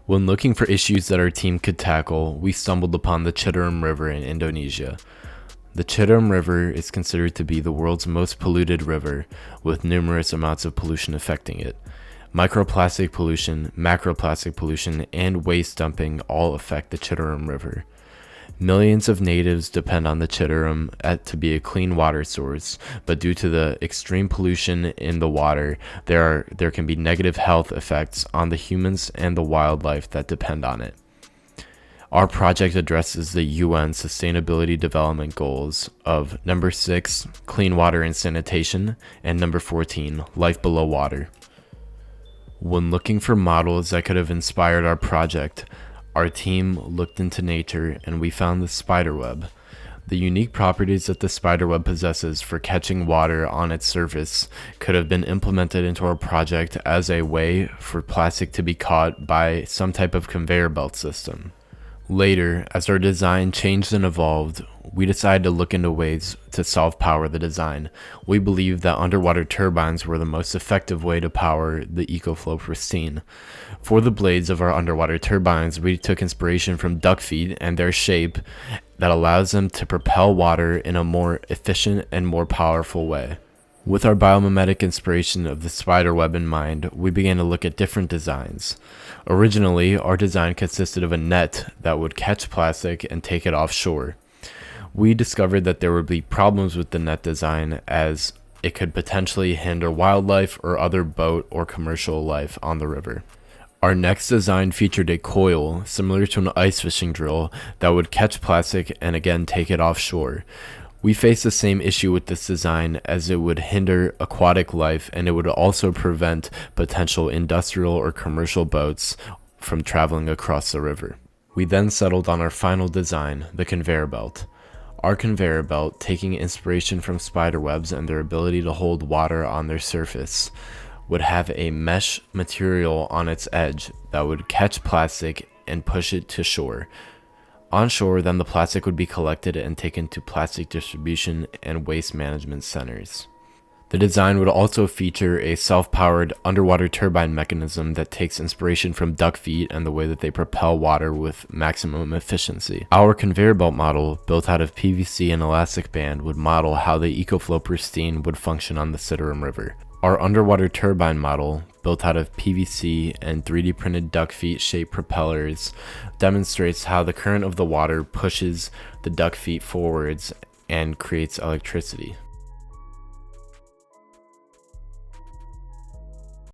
When looking for issues that our team could tackle, we stumbled upon the Citarum River in Indonesia. The Citarum River is considered to be the world's most polluted river, with numerous amounts of pollution affecting it. Microplastic pollution, macroplastic pollution, and waste dumping all affect the Citarum River. Millions of natives depend on the Citarum to be a clean water source, but due to the extreme pollution in the water, there can be negative health effects on the humans and the wildlife that depend on it. Our project addresses the UN Sustainability Development Goals of number 6, clean water and sanitation, and number 14, life below water. When looking for models that could have inspired our project, our team looked into nature and we found the spiderweb. The unique properties that the spiderweb possesses for catching water on its surface could have been implemented into our project as a way for plastic to be caught by some type of conveyor belt system. Later, as our design changed and evolved, we decided to look into ways to self-power the design. We believed that underwater turbines were the most effective way to power the EcoFlow Pristine. For the blades of our underwater turbines, we took inspiration from duck feet and their shape that allows them to propel water in a more efficient and more powerful way. With our biomimetic inspiration of the spiderweb in mind, we began to look at different designs. Originally, our design consisted of a net that would catch plastic and take it offshore. We discovered that there would be problems with the net design as it could potentially hinder wildlife or other boat or commercial life on the river. Our next design featured a coil similar to an ice fishing drill that would catch plastic and again take it offshore. We faced the same issue with this design as it would hinder aquatic life and it would also prevent potential industrial or commercial boats from traveling across the river. We then settled on our final design, the conveyor belt. Our conveyor belt, taking inspiration from spiderwebs and their ability to hold water on their surface, would have a mesh material on its edge that would catch plastic and push it to shore. On shore, then the plastic would be collected and taken to plastic distribution and waste management centers. The design would also feature a self-powered underwater turbine mechanism that takes inspiration from duck feet and the way that they propel water with maximum efficiency. Our conveyor belt model, built out of PVC and elastic band, would model how the EcoFlow Pristine would function on the Citarum River. Our underwater turbine model, built out of PVC and 3D printed duck feet shaped propellers, demonstrates how the current of the water pushes the duck feet forwards and creates electricity.